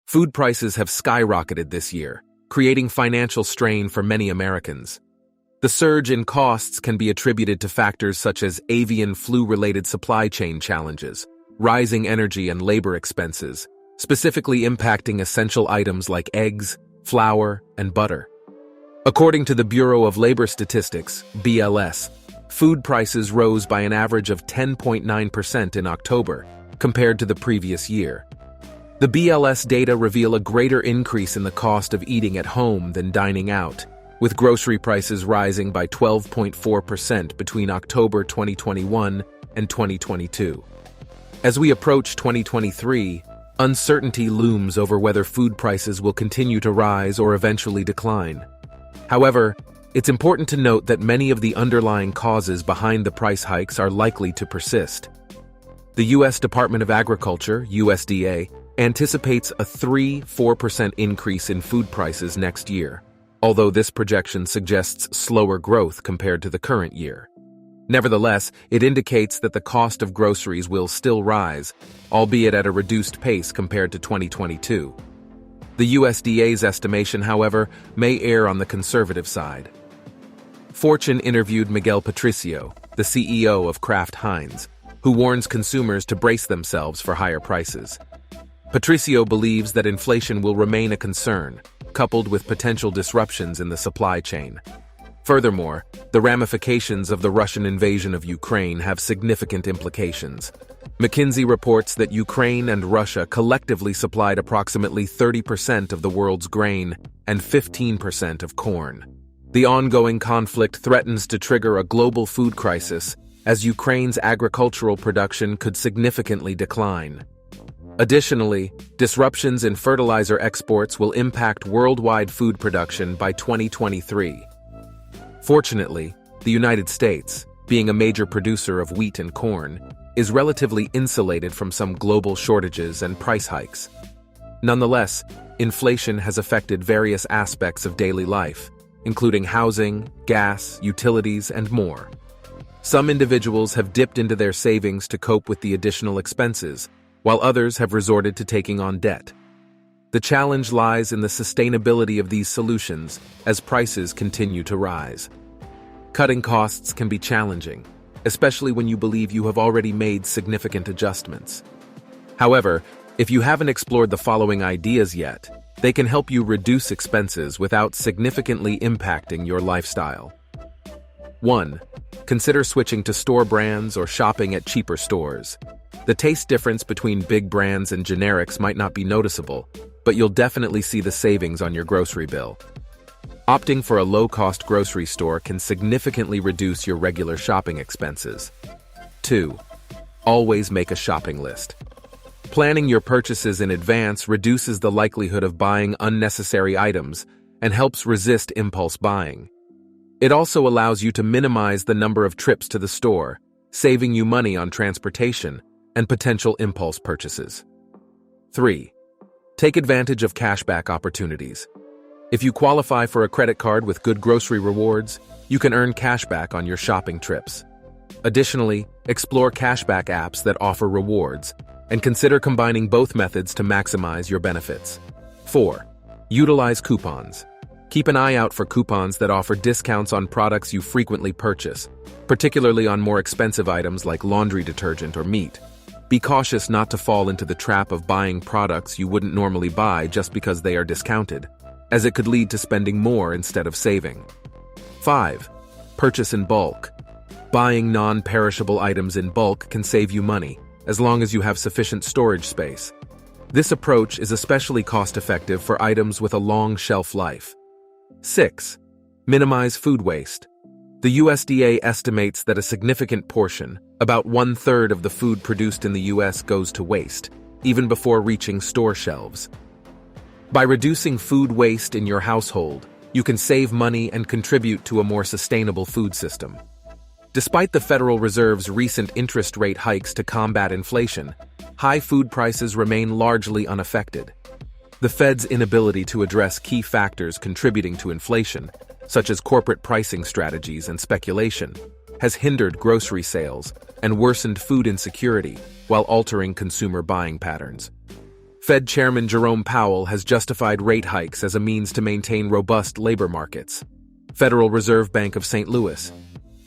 Food prices have skyrocketed this year, creating financial strain for many Americans. The surge in costs can be attributed to factors such as avian flu-related supply chain challenges, rising energy and labor expenses, specifically impacting essential items like eggs, flour, and butter. According to the Bureau of Labor Statistics, BLS, food prices rose by an average of 10.9% in October, compared to the previous year. The BLS data reveal a greater increase in the cost of eating at home than dining out, with grocery prices rising by 12.4% between October 2021 and 2022. As we approach 2023, uncertainty looms over whether food prices will continue to rise or eventually decline. However, it's important to note that many of the underlying causes behind the price hikes are likely to persist. The U.S. Department of Agriculture, USDA, anticipates a 3–4% increase in food prices next year, although this projection suggests slower growth compared to the current year. Nevertheless, it indicates that the cost of groceries will still rise, albeit at a reduced pace compared to 2022. The USDA's estimation, however, may err on the conservative side. Fortune interviewed Miguel Patricio, the CEO of Kraft Heinz, who warns consumers to brace themselves for higher prices. Patricio believes that inflation will remain a concern, coupled with potential disruptions in the supply chain. Furthermore, the ramifications of the Russian invasion of Ukraine have significant implications. McKinsey reports that Ukraine and Russia collectively supplied approximately 30% of the world's grain and 15% of corn. The ongoing conflict threatens to trigger a global food crisis, as Ukraine's agricultural production could significantly decline. Additionally, disruptions in fertilizer exports will impact worldwide food production by 2023. Fortunately, the United States, being a major producer of wheat and corn, is relatively insulated from some global shortages and price hikes. Nonetheless, inflation has affected various aspects of daily life, including housing, gas, utilities, and more. Some individuals have dipped into their savings to cope with the additional expenses, while others have resorted to taking on debt. The challenge lies in the sustainability of these solutions as prices continue to rise. Cutting costs can be challenging, especially when you believe you have already made significant adjustments. However, if you haven't explored the following ideas yet, they can help you reduce expenses without significantly impacting your lifestyle. 1. Consider switching to store brands or shopping at cheaper stores. The taste difference between big brands and generics might not be noticeable, but you'll definitely see the savings on your grocery bill. Opting for a low-cost grocery store can significantly reduce your regular shopping expenses. 2. Always make a shopping list. Planning your purchases in advance reduces the likelihood of buying unnecessary items and helps resist impulse buying. It also allows you to minimize the number of trips to the store, saving you money on transportation and potential impulse purchases. 3. Take advantage of cashback opportunities. If you qualify for a credit card with good grocery rewards, you can earn cashback on your shopping trips. Additionally, explore cashback apps that offer rewards, and consider combining both methods to maximize your benefits. 4. Utilize coupons. Keep an eye out for coupons that offer discounts on products you frequently purchase, particularly on more expensive items like laundry detergent or meat. Be cautious not to fall into the trap of buying products you wouldn't normally buy just because they are discounted, as it could lead to spending more instead of saving. 5. Purchase in bulk. Buying non-perishable items in bulk can save you money, as long as you have sufficient storage space. This approach is especially cost-effective for items with a long shelf life. 6. Minimize food waste. The USDA estimates that a significant portion, about 1/3 of the food produced in the U.S., goes to waste, even before reaching store shelves. By reducing food waste in your household, you can save money and contribute to a more sustainable food system. Despite the Federal Reserve's recent interest rate hikes to combat inflation, high food prices remain largely unaffected. The Fed's inability to address key factors contributing to inflation, such as corporate pricing strategies and speculation, has hindered grocery sales and worsened food insecurity while altering consumer buying patterns. Fed Chairman Jerome Powell has justified rate hikes as a means to maintain robust labor markets. Federal Reserve Bank of St. Louis.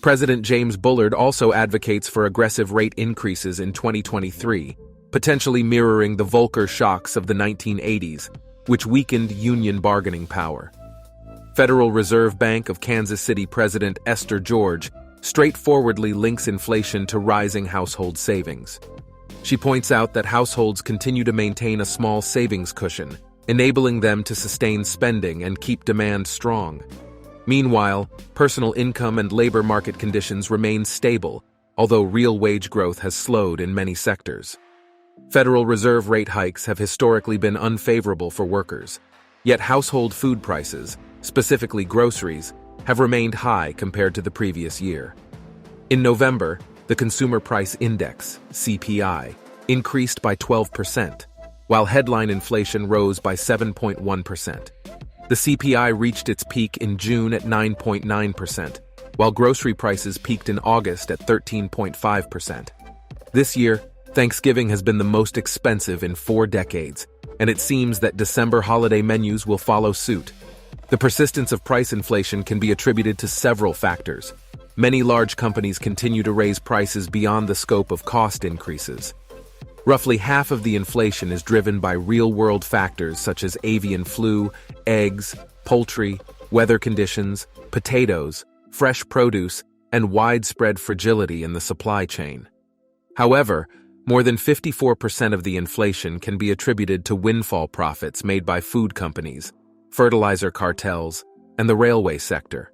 President James Bullard also advocates for aggressive rate increases in 2023, potentially mirroring the Volcker shocks of the 1980s, which weakened union bargaining power. Federal Reserve Bank of Kansas City President Esther George straightforwardly links inflation to rising household savings. She points out that households continue to maintain a small savings cushion, enabling them to sustain spending and keep demand strong. Meanwhile, personal income and labor market conditions remain stable, although real wage growth has slowed in many sectors. Federal Reserve rate hikes have historically been unfavorable for workers, yet household food prices, specifically groceries, have remained high compared to the previous year. In November, the Consumer Price Index, CPI, increased by 12%, while headline inflation rose by 7.1%. The CPI reached its peak in June at 9.9%, while grocery prices peaked in August at 13.5%. This year, Thanksgiving has been the most expensive in 4 decades, and it seems that December holiday menus will follow suit. The persistence of price inflation can be attributed to several factors. Many large companies continue to raise prices beyond the scope of cost increases. Roughly half of the inflation is driven by real-world factors such as avian flu, eggs, poultry, weather conditions, potatoes, fresh produce, and widespread fragility in the supply chain. However, more than 54% of the inflation can be attributed to windfall profits made by food companies, fertilizer cartels, and the railway sector.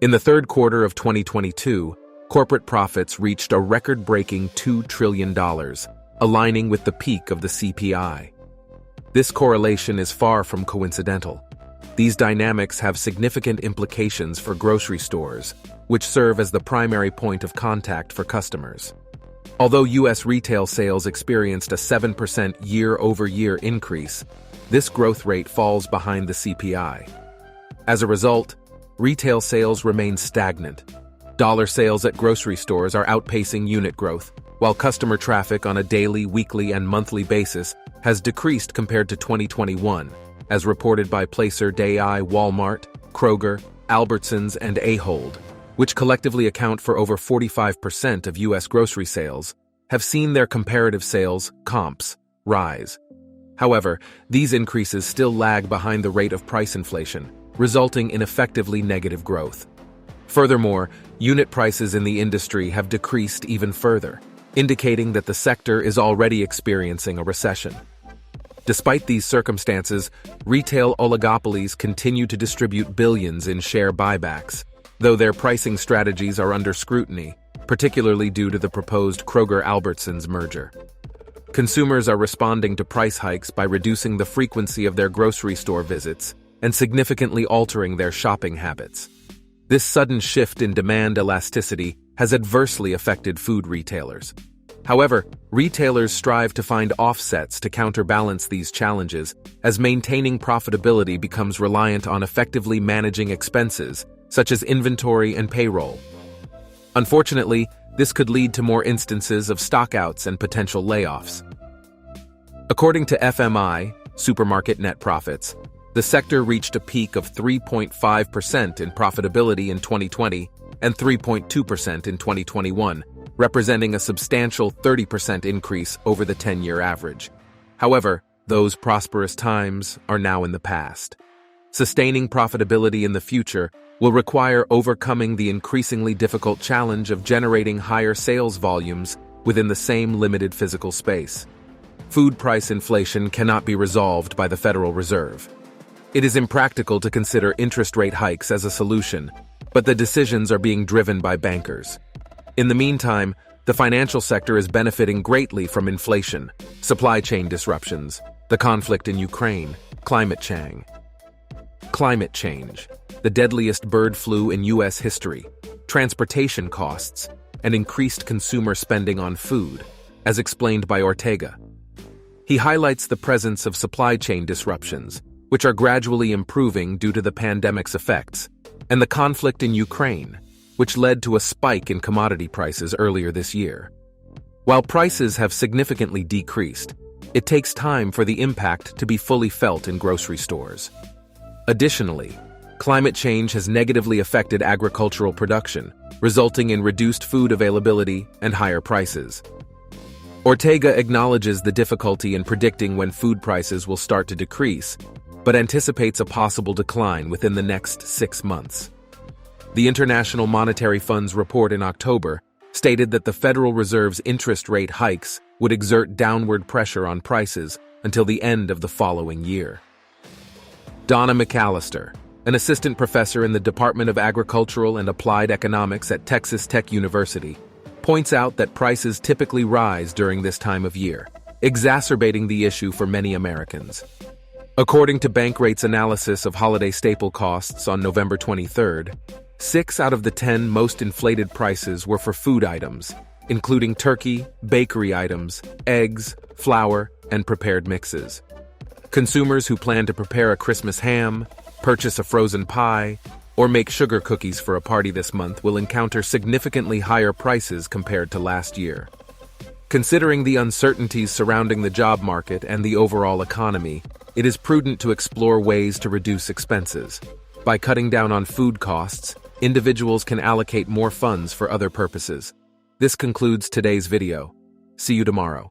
In the third quarter of 2022, corporate profits reached a record-breaking $2 trillion, aligning with the peak of the CPI. This correlation is far from coincidental. These dynamics have significant implications for grocery stores, which serve as the primary point of contact for customers. Although U.S. retail sales experienced a 7% year-over-year increase, this growth rate falls behind the CPI. As a result, retail sales remain stagnant. Dollar sales at grocery stores are outpacing unit growth, while customer traffic on a daily, weekly, and monthly basis has decreased compared to 2021, as reported by Placer.ai, Walmart, Kroger, Albertsons, and Ahold, which collectively account for over 45% of U.S. grocery sales, have seen their comparative sales, comps, rise. However, these increases still lag behind the rate of price inflation, resulting in effectively negative growth. Furthermore, unit prices in the industry have decreased even further, indicating that the sector is already experiencing a recession. Despite these circumstances, retail oligopolies continue to distribute billions in share buybacks, though their pricing strategies are under scrutiny, particularly due to the proposed Kroger-Albertsons merger. Consumers are responding to price hikes by reducing the frequency of their grocery store visits and significantly altering their shopping habits. This sudden shift in demand elasticity has adversely affected food retailers. However, retailers strive to find offsets to counterbalance these challenges, as maintaining profitability becomes reliant on effectively managing expenses, such as inventory and payroll. Unfortunately, this could lead to more instances of stockouts and potential layoffs. According to FMI, Supermarket Net Profits, the sector reached a peak of 3.5% in profitability in 2020 and 3.2% in 2021, representing a substantial 30% increase over the 10-year average. However, those prosperous times are now in the past. Sustaining profitability in the future will require overcoming the increasingly difficult challenge of generating higher sales volumes within the same limited physical space. Food price inflation cannot be resolved by the Federal Reserve. It is impractical to consider interest rate hikes as a solution, but the decisions are being driven by bankers. In the meantime, the financial sector is benefiting greatly from inflation, supply chain disruptions, the conflict in Ukraine, climate change, the deadliest bird flu in U.S. history, transportation costs, and increased consumer spending on food, as explained by Ortega. He highlights the presence of supply chain disruptions, which are gradually improving due to the pandemic's effects, and the conflict in Ukraine, which led to a spike in commodity prices earlier this year. While prices have significantly decreased, it takes time for the impact to be fully felt in grocery stores. Additionally, climate change has negatively affected agricultural production, resulting in reduced food availability and higher prices. Ortega acknowledges the difficulty in predicting when food prices will start to decrease, but anticipates a possible decline within the next 6 months. The International Monetary Fund's report in October stated that the Federal Reserve's interest rate hikes would exert downward pressure on prices until the end of the following year. Donna McAllister, an assistant professor in the Department of Agricultural and Applied Economics at Texas Tech University, points out that prices typically rise during this time of year, exacerbating the issue for many Americans. According to Bankrate's analysis of holiday staple costs on November 23rd, 6 out of the 10 most inflated prices were for food items, including turkey, bakery items, eggs, flour, and prepared mixes. Consumers who plan to prepare a Christmas ham, purchase a frozen pie, or make sugar cookies for a party this month will encounter significantly higher prices compared to last year. Considering the uncertainties surrounding the job market and the overall economy, it is prudent to explore ways to reduce expenses. By cutting down on food costs, individuals can allocate more funds for other purposes. This concludes today's video. See you tomorrow.